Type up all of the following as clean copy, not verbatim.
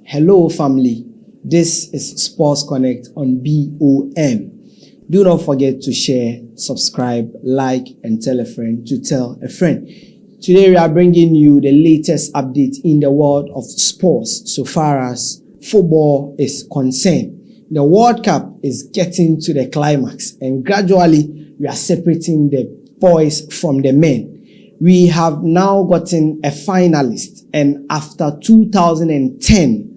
Hello family, this is Sports Connect on BOM. Do not forget to share, subscribe, like and tell a friend to tell a friend. Today we are bringing you the latest update in the world of sports so far as football is concerned. The World Cup is getting to the climax and gradually we are separating the boys from the men. We have now gotten a finalist, and after 2010,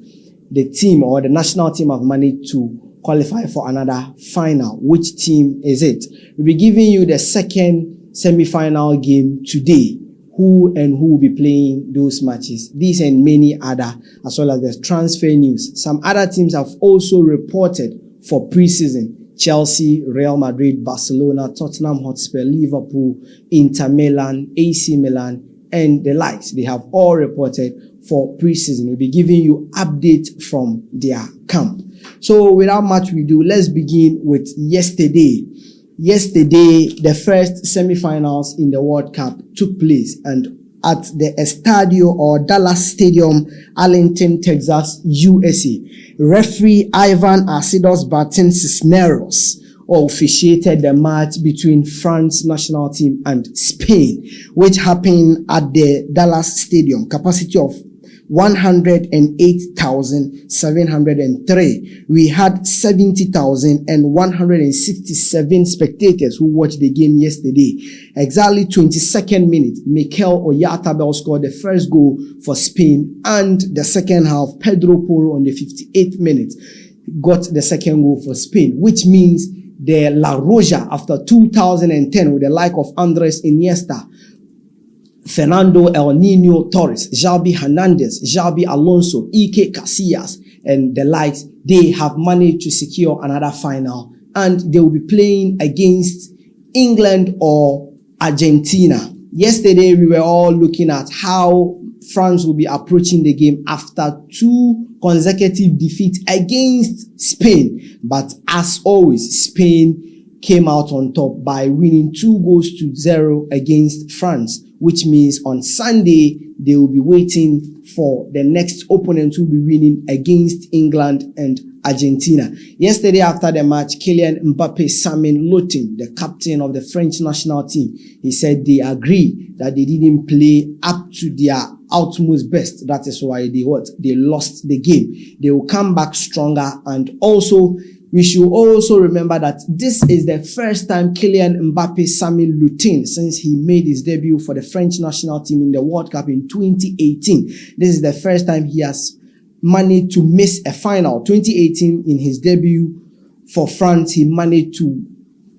the team or the national team have managed to qualify for another final. Which team is it? We'll be giving you the second semi-final game today. Who will be playing those matches? These and many other, as well as the transfer news. Some other teams have also reported for preseason. Chelsea, Real Madrid, Barcelona, Tottenham Hotspur, Liverpool, Inter Milan, AC Milan, and the likes. They have all reported for preseason. We'll be giving you updates from their camp. So without much ado, let's begin with yesterday. Yesterday, the first semi-finals in the World Cup took place, and at the Estadio or Dallas Stadium, Arlington, Texas, USA, referee Ivan Arcidos Barton Cisneros officiated the match between France national team and Spain, which happened at the Dallas Stadium, capacity of 108,703. We had 70,167 spectators who watched the game yesterday. Exactly 22nd minute, Mikel Oyarzabal scored the first goal for Spain, and the second half, Pedro Porro on the 58th minute got the second goal for Spain, which means the La Roja after 2010 with the like of Andres Iniesta, Fernando El Niño Torres, Xabi Hernandez, Xabi Alonso, Iker Casillas, and the likes, they have managed to secure another final, and they will be playing against England or Argentina. Yesterday, we were all looking at how France will be approaching the game after two consecutive defeats against Spain. But as always, Spain came out on top by winning 2-0 against France, which means on Sunday, they will be waiting for the next opponent who will be winning against England and Argentina. Yesterday after the match, Kylian Mbappe summoned Lotin, the captain of the French national team. He said they agree that they didn't play up to their utmost best. That is why they lost the game. They will come back stronger, and also we should also remember that this is the first time Kylian Mbappe summoned Lotin since he made his debut for the French national team in the World Cup in 2018. This is the first time he has managed to miss a final. 2018, in his debut for France, he managed to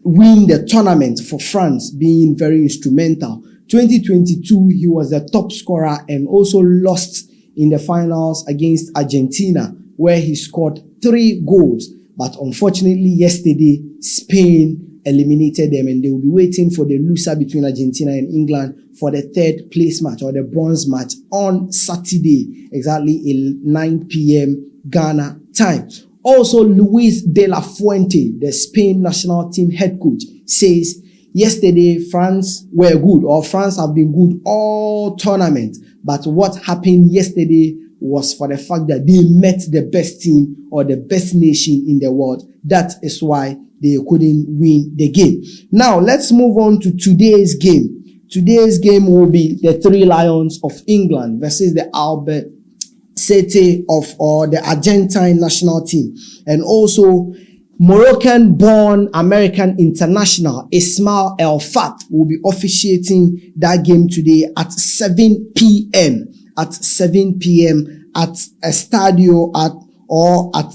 win the tournament for France, being very instrumental. 2022, he was the top scorer and also lost in the finals against Argentina, where he scored 3 goals. But unfortunately, yesterday, Spain eliminated them, and they will be waiting for the loser between Argentina and England for the third place match or the bronze match on Saturday, exactly at 9 p.m. Ghana time. Also, Luis de la Fuente, the Spain national team head coach, says yesterday France were good, or France have been good all tournament. But what happened yesterday was for the fact that they met the best team or the best nation in the world. That is why they couldn't win the game. Now, let's move on to today's game. Today's game will be the Three Lions of England versus the Albacete or the Argentine national team. And also, Moroccan-born American international Ismail El Fat will be officiating that game today at 7 p.m. at 7 p.m. at a stadio at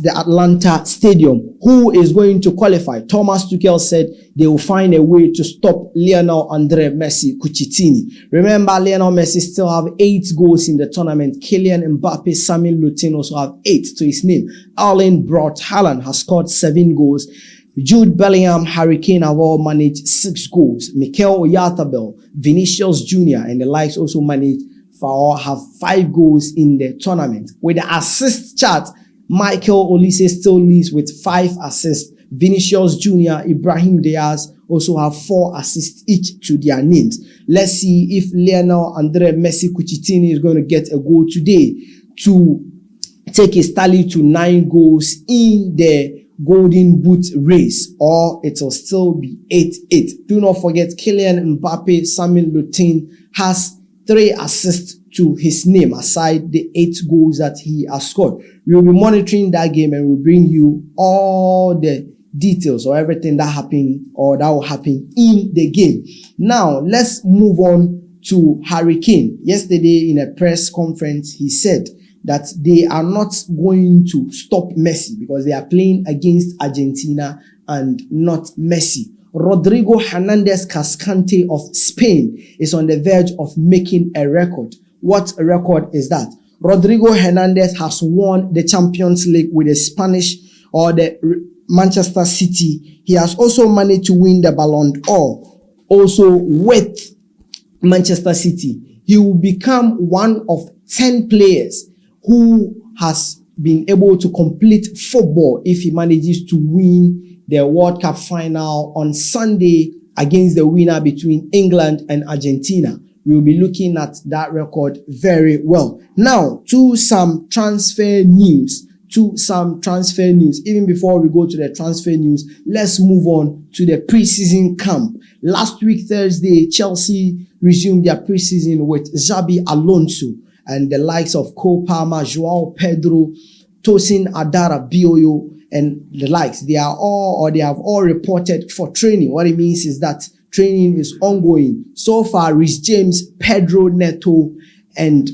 the Atlanta Stadium. Who is going to qualify? Thomas Tuchel said they will find a way to stop Lionel Andre Messi Cucitini. Remember, Lionel Messi still have 8 goals in the tournament. Kylian Mbappe, Samuel Lutin also have 8 to his name. Erling Braut Haaland has scored 7 goals. Jude Bellingham, Harry Kane have all managed 6 goals. Mikel Oyarzabal, Vinicius Jr. and the likes also managed or have 5 goals in the tournament. With the assist chart, Michael Olise still leads with 5 assists. Vinicius Jr., Ibrahim Diaz also have 4 assists each to their names. Let's see if Lionel Andre Messi Cucitini is going to get a goal today to take his tally to 9 goals in the Golden Boot race, or it will still be 8-8. Do not forget, Kylian Mbappe, Samuel Lutin has 3 assists to his name, aside the 8 goals that he has scored. We will be monitoring that game and we'll bring you all the details or everything that happened or that will happen in the game. Now, let's move on to Harry Kane. Yesterday in a press conference, he said that they are not going to stop Messi because they are playing against Argentina and not Messi. Rodrigo Hernandez Cascante of Spain is on the verge of making a record. What record is that? Rodrigo Hernandez has won the Champions League with the Spanish or the Manchester City. He has also managed to win the Ballon d'Or, also with Manchester City. He will become one of 10 players who has been able to complete football if he manages to win the World Cup final on Sunday against the winner between England and Argentina. We will be looking at that record very well. Now, to some transfer news. Even before we go to the transfer news, let's move on to the preseason camp. Last week, Thursday, Chelsea resumed their preseason with Xabi Alonso and the likes of Cole Palmer, Joao Pedro, Tosin Adara Bioyo, and the likes. They have all reported for training. What it means is that training is ongoing. So far, Reece James, Pedro Neto, and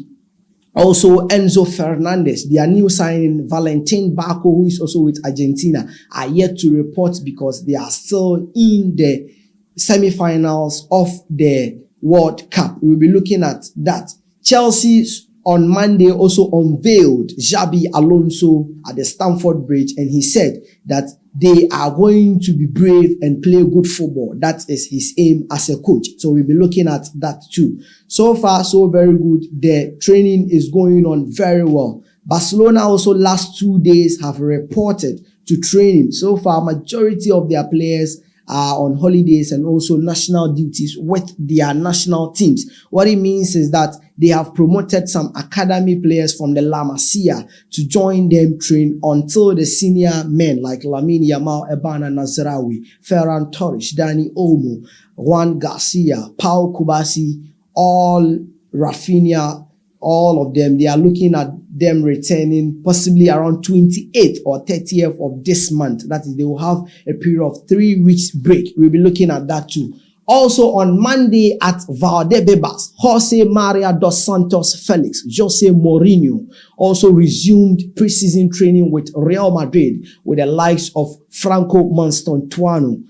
also Enzo Fernandez, their new signing, Valentin Barco, who is also with Argentina, are yet to report because they are still in the semi-finals of the World Cup. We will be looking at that. Chelsea on Monday also unveiled Xabi Alonso at the Stamford Bridge, and he said that they are going to be brave and play good football. That is his aim as a coach. So we'll be looking at that too. So far, so very good. The training is going on very well. Barcelona also last 2 days have reported to training. So far, majority of their players are on holidays and also national duties with their national teams. What it means is that they have promoted some academy players from the La Masia to join them train until the senior men like Lamine Yamal, Ebana Nazraoui, Ferran Torres, Dani Olmo, Juan Garcia, Paul Kubasi, all Rafinha, all of them, they are looking at them returning possibly around 28th or 30th of this month. That is, they will have a period of 3 weeks break. We'll be looking at that too. Also on Monday at Valdebebas, Jose Maria dos Santos Felix, Jose Mourinho also resumed preseason training with Real Madrid with the likes of Franco Manstantuano,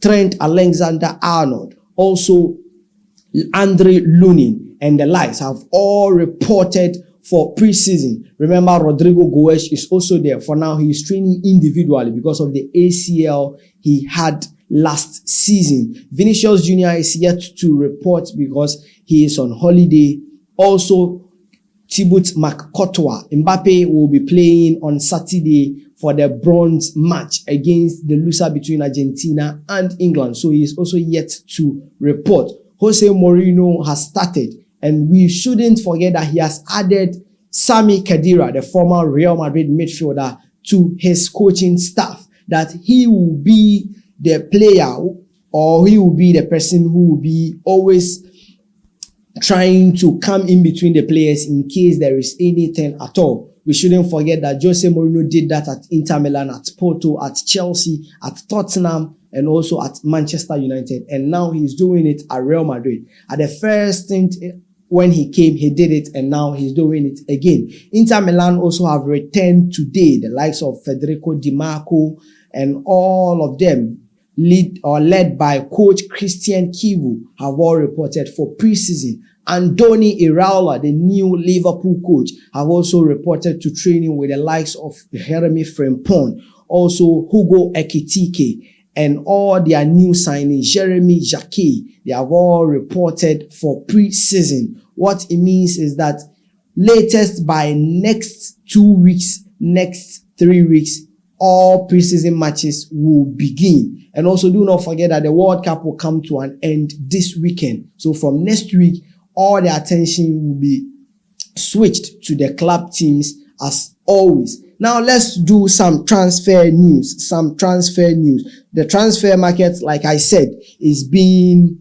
Trent Alexander-Arnold, also Andre Lunin, and the likes have all reported for preseason. Remember, Rodrigo Goes is also there. For now, he is training individually because of the ACL he had last season. Vinicius Jr. is yet to report because he is on holiday. Also, Thibaut Courtois, Mbappe will be playing on Saturday for the bronze match against the loser between Argentina and England. So he is also yet to report. Jose Mourinho has started, and we shouldn't forget that he has added Sami Khedira, the former Real Madrid midfielder, to his coaching staff, that he will be the player or he will be the person who will be always trying to come in between the players in case there is anything at all. We shouldn't forget that Jose Mourinho did that at Inter Milan, at Porto, at Chelsea, at Tottenham, and also at Manchester United. And now he's doing it at Real Madrid. At the first stint, when he came, he did it, and now he's doing it again. Inter Milan also have returned today. The likes of Federico Di Marco and all of them, led by coach Christian Kivu, have all reported for preseason. Andoni Iraola, the new Liverpool coach, have also reported to training with the likes of Jeremy Frimpong, also Hugo Ekitike, and all their new signings, Jeremy Jacquet. They have all reported for preseason. What it means is that latest by next 2 weeks, next 3 weeks, all preseason matches will begin. And also do not forget that the World Cup will come to an end this weekend. So from next week, all the attention will be switched to the club teams as always. Now let's do some transfer news. The transfer market, like I said, is becoming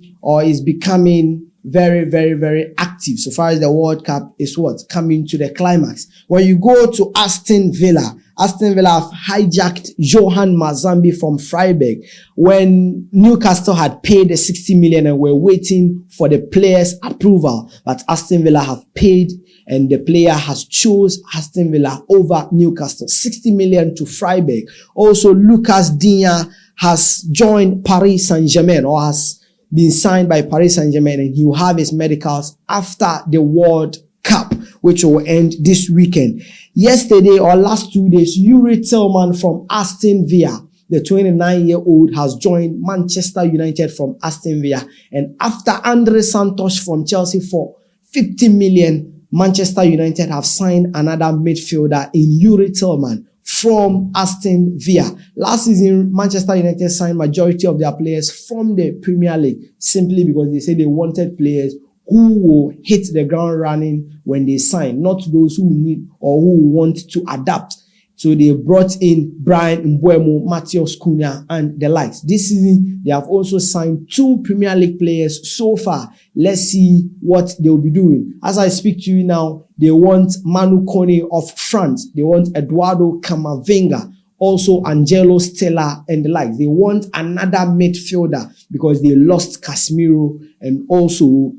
very, very, very active so far as the World Cup is coming to the climax. When you go to Aston Villa have hijacked Johan Mazambi from Freiburg when Newcastle had paid the 60 million and were waiting for the player's approval. But Aston Villa have paid and the player has chose Aston Villa over Newcastle. 60 million to Freiburg. Also, Lucas Digne has joined Paris Saint-Germain or has been signed by Paris Saint-Germain, and he will have his medicals after the World Cup, which will end this weekend. Yesterday or last 2 days, Yuri Tillman from Aston Villa, the 29-year-old, has joined Manchester United from Aston Villa. And after Andre Santos from Chelsea for 50 million, Manchester United have signed another midfielder in Yuri Tillman from Aston Villa. Last season, Manchester United signed majority of their players from the Premier League simply because they said they wanted players who will hit the ground running when they sign, not those who need or who want to adapt. So they brought in Brian Mbeumo, Matheus Cunha, and the likes. This season, they have also signed 2 Premier League players so far. Let's see what they will be doing. As I speak to you now, they want Manu Kone of France. They want Eduardo Camavinga, also Angelo Stella, and the likes. They want another midfielder because they lost Casemiro, and also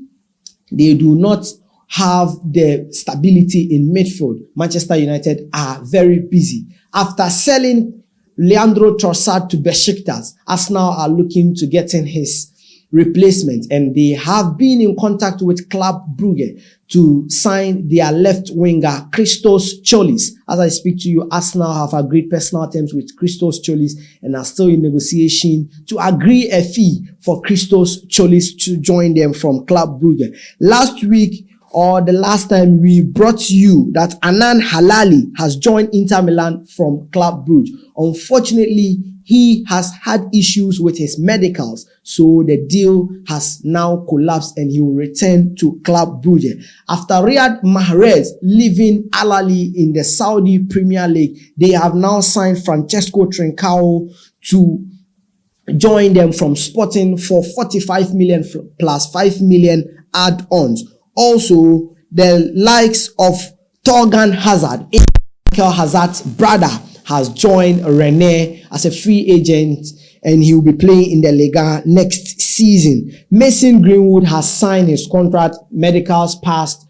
they do not have the stability in midfield. Manchester United are very busy. After selling Leandro Trossard to Besiktas, Arsenal are looking to get in his replacement, and they have been in contact with Club Brugge to sign their left winger Christos Cholis. As I speak to you, Arsenal have agreed personal terms with Christos Cholis and are still in negotiation to agree a fee for Christos Cholis to join them from Club Brugge. Last week, or the last time, we brought you that Anan Halali has joined Inter Milan from Club Brugge. Unfortunately, he has had issues with his medicals, so the deal has now collapsed and he will return to Club Brugge. After Riyad Mahrez leaving Al Ahly in the Saudi Premier League, they have now signed Francesco Trincao to join them from Sporting for 45 million plus 5 million add-ons. Also, the likes of Torgan Hazard, Michael Hazard's brother, has joined Rennes as a free agent, and he will be playing in the Liga next season. Mason Greenwood has signed his contract, medicals passed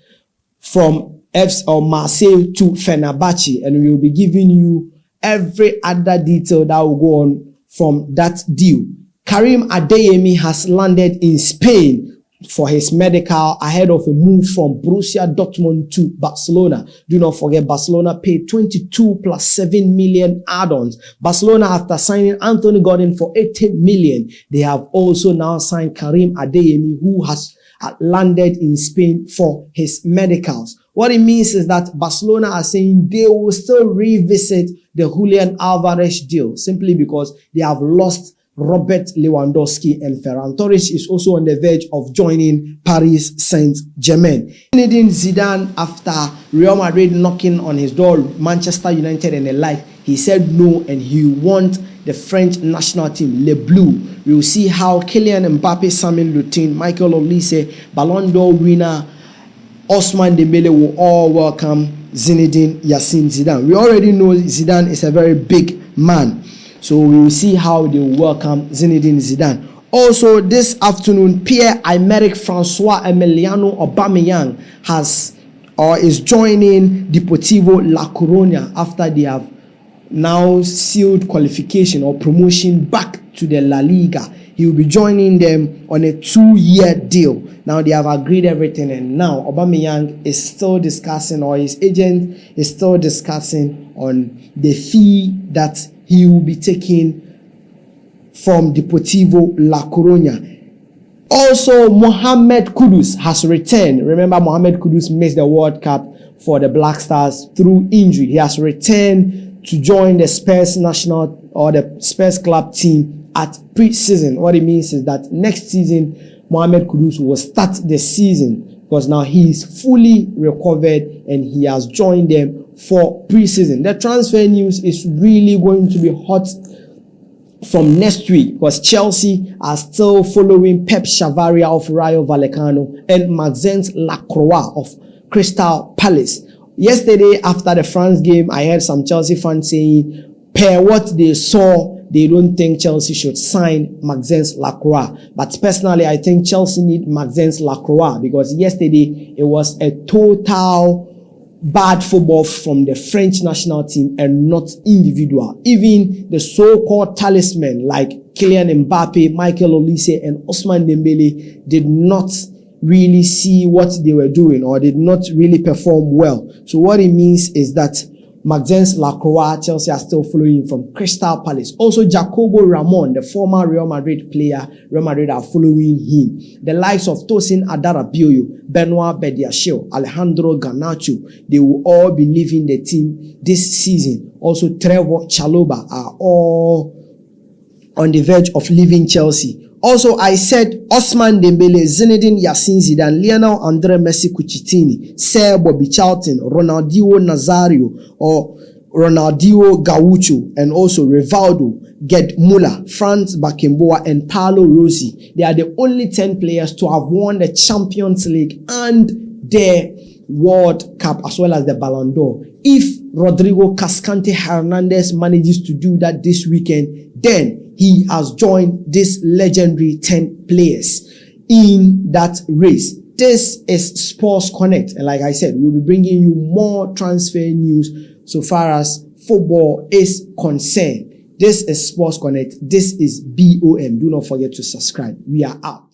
from Marseille to Fenerbahce, and we will be giving you every other detail that will go on from that deal. Karim Adeyemi has landed in Spain for his medical ahead of a move from Borussia Dortmund to Barcelona. Do not forget, Barcelona paid 22 plus 7 million add-ons. Barcelona, after signing Anthony Gordon for 80 million, they have also now signed Karim Adeyemi, who has landed in Spain for his medicals. What it means is that Barcelona are saying they will still revisit the Julian Alvarez deal simply because they have lost Robert Lewandowski, and Ferran Torres is also on the verge of joining Paris Saint-Germain. Zinedine Zidane, after Real Madrid knocking on his door, Manchester United and the like, he said no and he wants the French national team, Le Bleu. We will see how Kylian Mbappe, Samuel Lutin, Michael Olise, Ballon d'Or winner Ousmane Dembele will all welcome Zinedine Yassin Zidane. We already know Zidane is a very big man, so we will see how they will welcome Zinedine Zidane. Also, this afternoon, Pierre-Emerick Francois Emiliano Aubameyang is joining Deportivo La Coruña after they have now sealed qualification or promotion back to the La Liga. He will be joining them on a 2-year deal. Now they have agreed everything, and now Aubameyang is still discussing, or his agent is still discussing on the fee that he will be taking from Deportivo La Coruña. Also, Mohamed Kudus has returned. Remember, Mohamed Kudus missed the World Cup for the Black Stars through injury. He has returned to join the Spurs national or the Spurs club team at pre-season. What it means is that next season, Mohamed Kudus will start the season because now he is fully recovered and he has joined them for preseason. The transfer news is really going to be hot from next week because Chelsea are still following Pep Chavaria of Rayo Vallecano and Maxence Lacroix of Crystal Palace. Yesterday, after the France game, I heard some Chelsea fans saying, per what they saw, they don't think Chelsea should sign Maxence Lacroix. But personally, I think Chelsea need Maxence Lacroix because yesterday it was a total bad football from the French national team and not individual. Even the so-called talisman like Kylian Mbappe, Michael Olise, and Ousmane Dembele did not really see what they were doing or did not really perform well. So what it means is that Maxence Lacroix, Chelsea are still following from Crystal Palace. Also, Jacobo Ramon, the former Real Madrid player, Real Madrid are following him. The likes of Tosin Adarabioyo, Benoit Bediashile, Alejandro Garnacho, they will all be leaving the team this season. Also, Trevor Chalobah are all on the verge of leaving Chelsea. Also, I said Ousmane Dembele, Zinedine Yassin Zidane, Lionel Andre Messi Cucitini, Sir Bobby Charlton, Ronaldinho Nazario or Ronaldinho Gaucho, and also Rivaldo, Gerd Müller, Franz Beckenbauer, and Paolo Rossi. They are the only 10 players to have won the Champions League and the World Cup as well as the Ballon d'Or. If Rodrigo Cascante Hernandez manages to do that this weekend, then he has joined this legendary 10 players in that race. This is Sports Connect. And like I said, we'll be bringing you more transfer news so far as football is concerned. This is Sports Connect. This is BOM. Do not forget to subscribe. We are out.